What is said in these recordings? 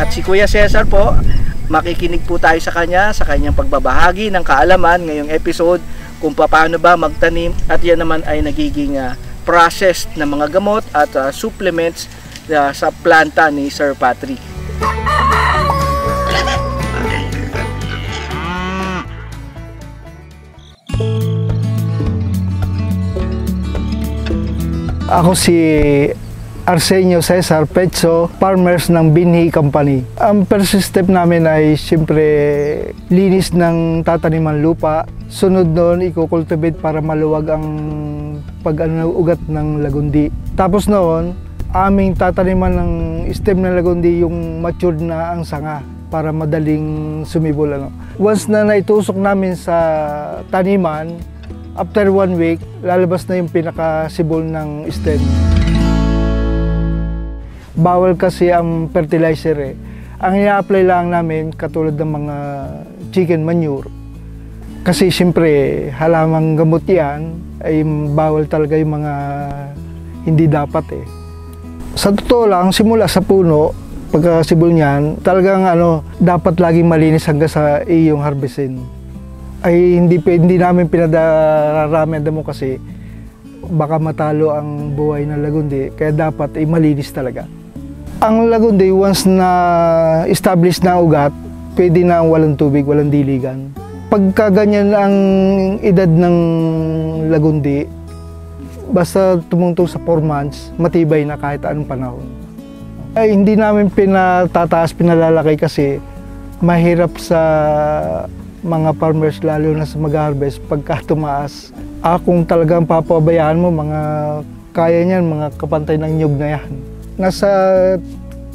At si Kuya Cesar po, makikinig po tayo sa kanyang pagbabahagi ng kaalaman ngayong episode kung paano ba magtanim, at yan naman ay nagiging process ng mga gamot at supplements sa planta ni Sir Patrick. Ako si Arsenio Cesar Petso, farmers ng Binhi Company. Ang first step namin ay siyempre linis ng tataniman lupa. Sunod doon, i-cultivate para maluwag ang pag-ugat ng lagundi. Tapos noon, aming tataniman ng stem ng lagundi yung matured na ang sanga para madaling sumibol. Once na naitusok namin sa taniman, after 1 week, lalabas na yung pinaka-sibol ng stem. Bawal kasi ang fertilizer eh. Ang i-apply lang namin katulad ng mga chicken manure. Kasi siyempre, halamang gamot yan, ay bawal talaga yung mga hindi dapat eh. Sa totoo lang, simula sa puno, pagkasibol niyan, talagang dapat laging malinis hanggang sa iyong harvestin. Ay hindi namin pinadararami ang damo kasi baka matalo ang buhay ng lagundi, kaya dapat ay malinis talaga. Ang lagundi, once na establish na ugat, pwede na walang tubig, walang diligan. Pagka ganyan ang edad ng lagundi, basta tumungtong sa 4 months, matibay na kahit anong panahon. Ay hindi namin pinatataas, pinalalaki kasi mahirap sa mga farmers, lalo na sa mag-harvest, pagka tumaas. Kung talagang papabayaan mo, mga kaya niyan, mga kapantay ng nyug na yan. Nasa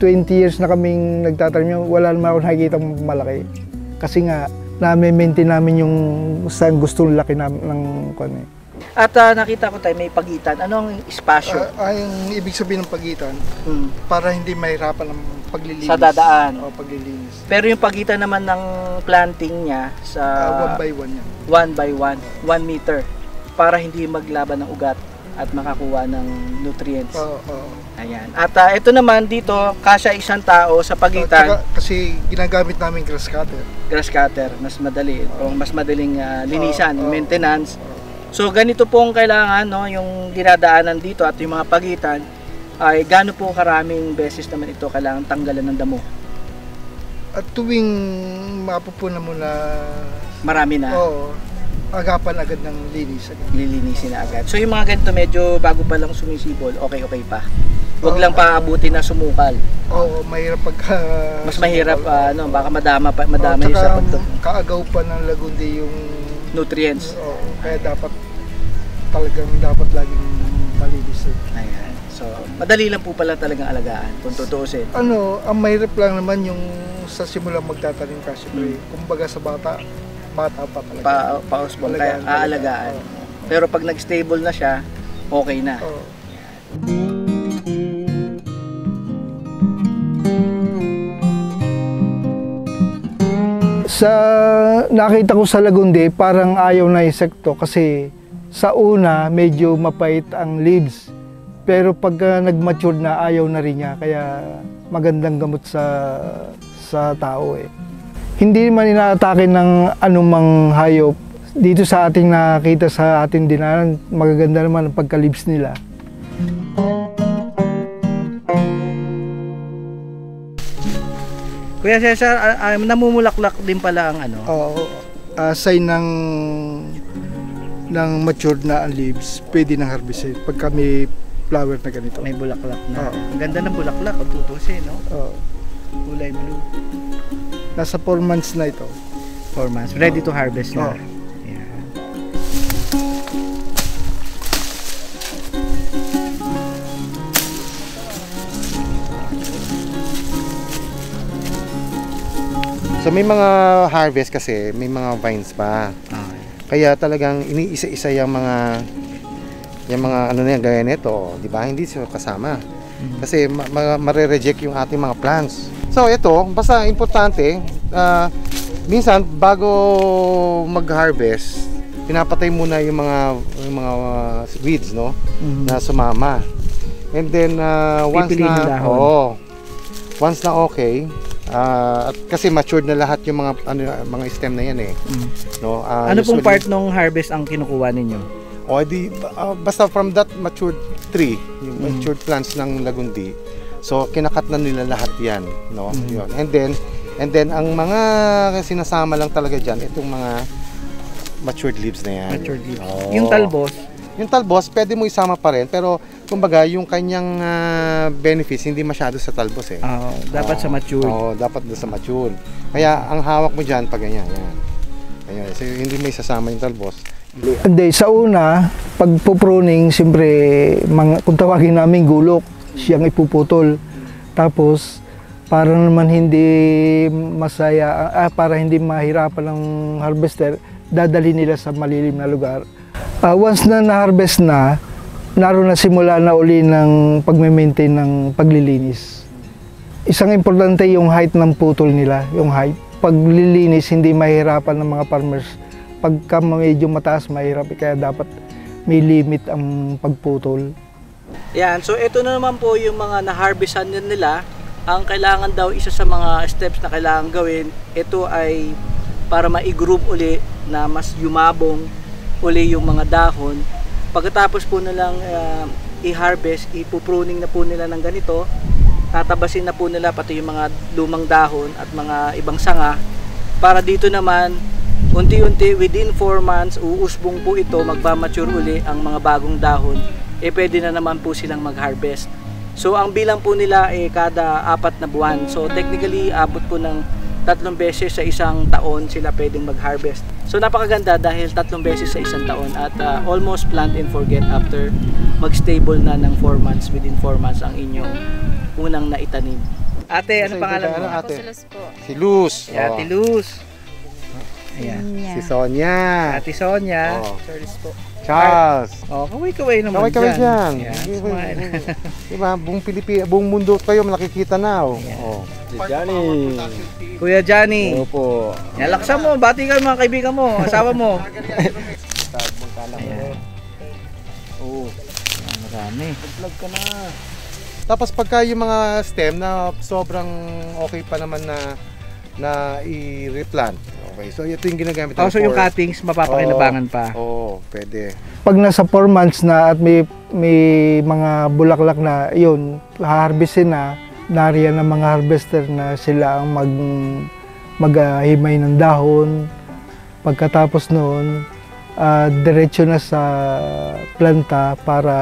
20 years na kaming nagtatanim, wala naman ako nakikita malaki. Kasi nga, na-maintain namin yung saan gustong laki namin ng kanya. At nakita ko tayo may pagitan. Anong espasyo? Ang ibig sabihin ng pagitan, para hindi mahirapan ng paglilinis. Sa dadaan. O paglilinis. Pero yung pagitan naman ng planting niya sa 1 by 1 yan. 1 by 1, 1 meter, para hindi maglaban ng ugat at makakuha ng nutrients. Ayan. At ito naman dito, kasya isang tao sa pagitan. Kasi ginagamit namin grass cutter. Grass cutter, mas madali. O mas madaling linisan, maintenance. So ganito pong kailangan, no, yung dinadaanan dito at yung mga pagitan, ay gaano po karaming beses naman ito kailangan tanggalan ng damo? At tuwing mapupunan mo na marami na. Agapan agad ng linis. Lilinisin na agad. So yung mga ganito medyo bago pa lang sumisibol, okay pa. Huwag lang paabutin na sumukal. Mahirap pagka mas mahirap baka madama yung sa kaagaw pa ng lagundi yung nutrients. Kaya dapat laging malinis. Ayan. So, madali lang po pala talagang alagaan kung tutuusin. Ang mahirap lang naman yung sa simulang magtatanim ka, siyempre. Kumbaga sa bata pa talaga. Pausbong, kaya aalagaan. Pero pag nag-stable na siya, okay na. Sa nakita ko sa lagundi, parang ayaw na insekto kasi sa una medyo mapait ang leaves. Pero pagka nag-mature na, ayaw na rin niya, kaya magandang gamot sa tao eh. Hindi man inaatake ng anumang hayop. Dito sa ating nakita sa ating dinanan, magaganda naman ang pagka-leaves nila. Kuya Cesar, namumulaklak din pala ang sign ng matured na ang leaves, pwede nang harvestin pagka may flower na ganito. May bulaklak na. Ang ganda ng bulaklak, ang tutusin, no? Kulay blue. Nasa 4 months na ito. 4 months. Ready to harvest na. Yeah. So may mga harvest kasi, may mga vines pa. Kaya talagang iniisa-isa yung mga ano na yan, gaya nito, di ba? Hindi siya kasama. Kasi mare-reject yung ating mga plants. So ito, basta importante, minsan bago mag-harvest, pinapatay muna yung mga weeds, no? Na sumama. And then once na okay, At kasi matured na lahat yung mga stem na yan eh. No, Ano pong usually- part ng harvest ang kinukuha ninyo? O di basta from that matured tree, yung matured plants ng lagundi. So kinakat na nila lahat 'yan, no? Yun. And then ang mga sinasama lang talaga diyan itong mga matured leaves na 'yan. Matured leaves. Oo. Yung talbos, Yung talbos, pwede mo isama pa rin, pero kumbaga yung kanyang benefits hindi masyado sa talbos eh. dapat sa mature. Oo, dapat doon sa mature. Kaya ang hawak mo diyan pag ganyan, yan. Ayan, so hindi may sasama yung talbos. Hindi, sa una, pag pruning, siyempre, kung tawagin namin gulok, siyang ipuputol. Tapos, para naman hindi masaya, para hindi mahirapan ng harvester, dadali nila sa malilim na lugar. Once na na-harvest na, naroon na simula na uli ng pagme-maintain ng paglilinis. Isang importante yung height ng putol nila, yung height. Paglilinis, hindi mahirapan ng mga farmers. Pagka medyo mataas, mahirap. Kaya dapat may limit ang pagputol. Yan, so ito na naman po yung mga na-harvestan nila. Ang kailangan daw, isa sa mga steps na kailangan gawin, ito ay para ma-group uli na mas yumabong uli yung mga dahon. Pagkatapos po nilang i-harvest, ipupruning na po nila ng ganito. Tatabasin na po nila pati yung mga lumang dahon at mga ibang sanga. Para dito naman, unti-unti, within 4 months, uusbong po ito, magmamature uli ang mga bagong dahon. Pwede na naman po silang mag-harvest. So ang bilang po nila kada 4 na buwan. So technically abot po ng 3 beses sa isang taon sila pwedeng mag-harvest. So napakaganda dahil 3 beses sa isang taon at almost plant and forget after mag-stable na ng 4 months, within 4 months ang inyong unang naitanim. Ate, ano pangalan mo? Ate? Si Luz po. Si Luz. Yeah, Ate Luz. Ayan. Si Sonia. Ate Sonia. Oh. Charles po. Charles. Kaway-kaway naman Kaway-kaway dyan. Ayan, smile. Diba, buong mundo kayo nakikita na. Kuya Johnny. Opo. Yan, laksa mo, bati ka mga kaibigan mo, asawa mo. Ayan. Oo. Ayan, marami. Vlog ka na. Tapos pagka yung mga stem na sobrang okay pa naman na i-replant. Okay, so ito yung ginagamit natin So yung cuttings, mapapakinabangan pa. Oo, pwede. Pag nasa 4 months na at may mga bulaklak na, yun, harvestin na, nariyan ng mga harvester na sila ang maghimay ng dahon. Pagkatapos noon, diretso na sa planta para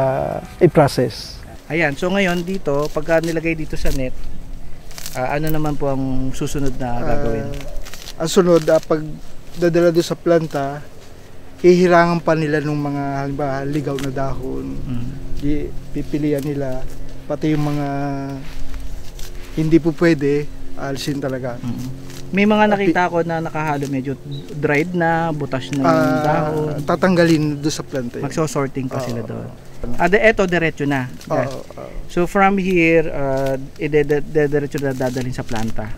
i-process. Ayan, so ngayon dito, pagka nilagay dito sa net, ano naman po ang susunod na gagawin? Ang sunod, pag dadala doon sa planta, hihirangan pa nila ng mga halimbawa, ligaw na dahon. Pipilian nila, pati yung mga hindi po pwede, alisin talaga. May mga nakita ko na nakahalo medyo dried na, butas na yung dahon. Tatanggalin doon sa planta. Magso-sorting pa sila doon. Eto, diretso na. So from here, diretso na dadalhin sa planta.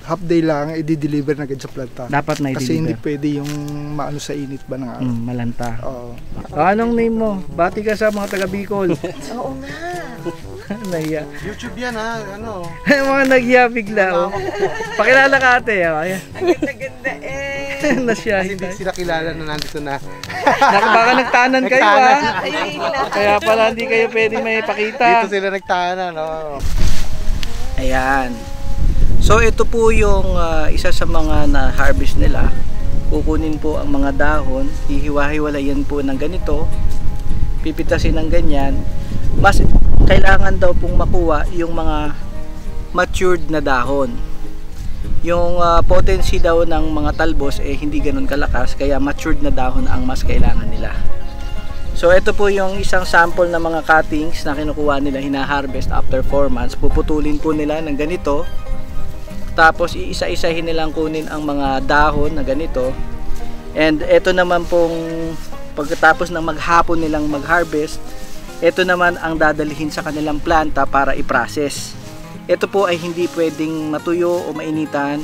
Half day lang, i-deliver na agad sa planta. Dapat na i-deliver. Kasi hindi pwede yung maano sa init ba ng araw. Malanta. Oo. Anong name mo? Bati ka sa mga taga Bicol. Oo nga. Nahiya. YouTube yan ha, ano. Mga naghiya bigla. Oh. Pakilala ka ate. Ayan. Ang ganda-ganda eh. Nasya. Kasi hindi sila kilala na nandito na. Baka nagtanan kayo ha. Ayun na. Kaya pala hindi kayo pwedeng may pakita. Dito sila nagtahanan, no. Ayan. So ito po yung isa sa mga na-harvest nila. Kukunin po ang mga dahon, hihiwa-hiwalayan po ng ganito, pipitasin ng ganyan. Mas kailangan daw pong makuha yung mga matured na dahon. Yung potency daw ng mga talbos hindi ganun kalakas, kaya matured na dahon ang mas kailangan nila. So ito po yung isang sample ng mga cuttings na kinukuha nila, hina-harvest after 4 months. Puputulin po nila ng ganito. Tapos iisa-isahin nilang kunin ang mga dahon na ganito. And ito naman pong pagkatapos ng maghapon nilang mag-harvest, ito naman ang dadalhin sa kanilang planta para i-process. Ito po ay hindi pwedeng matuyo o mainitan,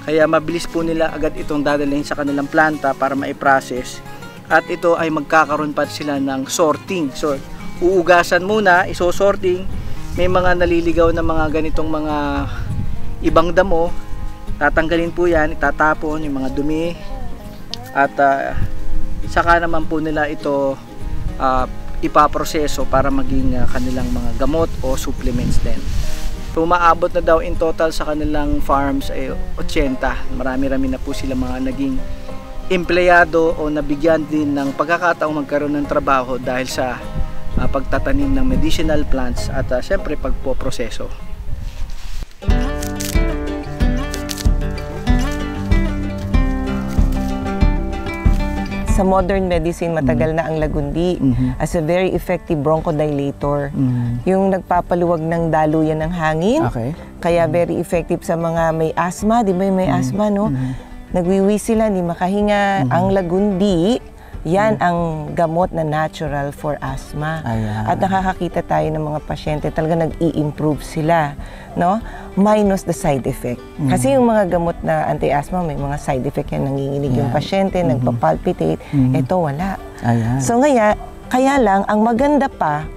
kaya mabilis po nila agad itong dadalhin sa kanilang planta para ma-process. At ito ay magkakaroon pa sila ng sorting. So uugasan muna, iso-sorting. May mga naliligaw na mga ganitong mga ibang damo. Tatanggalin po yan, itatapon yung mga dumi at saka naman po nila ito ipaproseso para maging kanilang mga gamot o supplements din. Umaabot na daw in total sa kanilang farms ay 80. Marami-rami na po sila mga naging empleyado o nabigyan din ng pagkakataong magkaroon ng trabaho dahil sa pagtatanim ng medicinal plants at syempre pagpoproseso. Sa modern medicine, matagal na ang lagundi as a very effective bronchodilator. Yung nagpapaluwag ng daluyan ng hangin. Okay. Kaya very effective sa mga may asthma. Di ba yung may asthma, no? Nagwiwi sila, hindi makahinga. Ang lagundi, yan ang gamot na natural for asthma. Ayan. At nakakakita tayo ng mga pasyente, talaga nag-i-improve sila, no? Minus the side effect. Kasi yung mga gamot na anti-asthma, may mga side effect yan, nanginginig yung pasyente, nagpa-palpitate. Ito wala. Ayan. So kaya lang, ang maganda pa,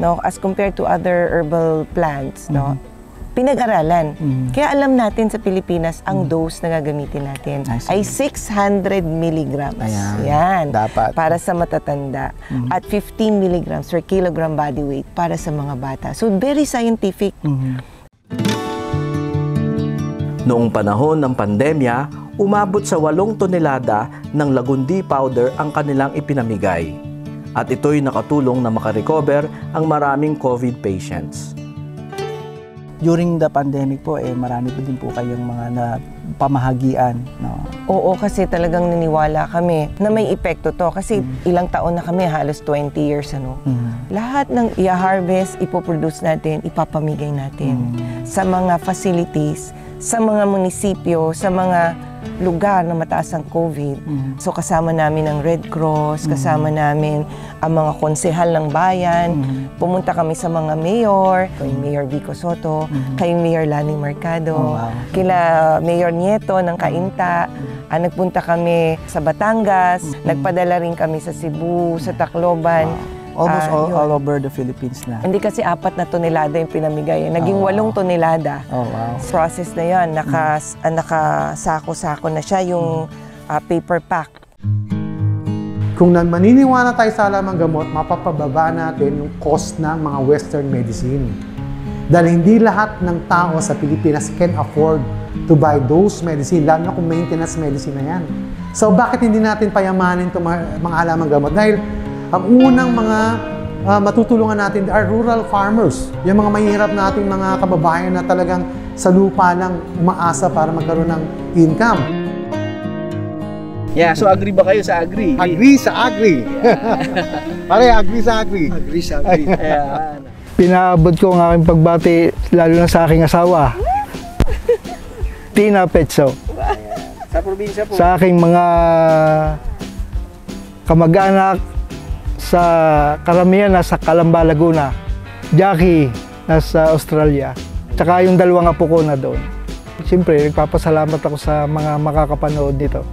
no, as compared to other herbal plants, no, pinag-aralan. Kaya alam natin sa Pilipinas, ang dose na gagamitin natin ay 600 milligrams. Ayan. Yan. Dapat. Para sa matatanda. At 15 milligrams per kilogram body weight para sa mga bata. So, very scientific. Noong panahon ng pandemya, umabot sa 8 tonelada ng lagundi powder ang kanilang ipinamigay. At ito'y nakatulong na makarecover ang maraming COVID patients. During the pandemic po, marami po din po kayong mga pamahagian. No? Oo, kasi talagang niniwala kami na may epekto to. Kasi ilang taon na kami, halos 20 years, ano. Lahat ng i-harvest, ipoproduce natin, ipapamigay natin sa mga facilities, sa mga munisipyo, sa mga lugar na mataas ang COVID. So kasama namin ang Red Cross, kasama namin ang mga konsehal ng bayan. Pumunta kami sa mga mayor, kay Mayor Vico Soto, kay Mayor Lani Mercado, kila Mayor Nieto ng Cainta. Nagpunta kami sa Batangas, nagpadala rin kami sa Cebu, sa Tacloban. Almost all over the Philippines na. Hindi kasi 4 na tonelada yung pinamigay. Naging 8 tonelada. Oh, wow. Process na yan. Nakasako-sako na siya yung paper pack. Kung maniniwala tayo sa alamang gamot, mapapababa natin yung cost ng mga Western medicine. Dahil hindi lahat ng tao sa Pilipinas can afford to buy those medicine, lalo na kung maintenance medicine na yan. So bakit hindi natin payamanin itong mga alamang gamot? Dahil ang unang mga matutulungan natin are rural farmers. Yung mga mahihirap nating mga kababayan na talagang sa lupa lang umaasa para magkaroon ng income. Yeah, so agree ba kayo sa agree? Agree sa agree. Pare, agree sa agree. Agree sa agree. Ayan. Pinaabot ko ang aking pagbati, lalo na sa aking asawa. Tina Petso. Sa probinsya po. Sa aking mga kamag-anak, sa karamihan nasa Calamba, Laguna. Jackie nasa Australia. Tsaka yung 2 apo ko na doon. Siyempre, nagpapasalamat ako sa mga makakapanood nito.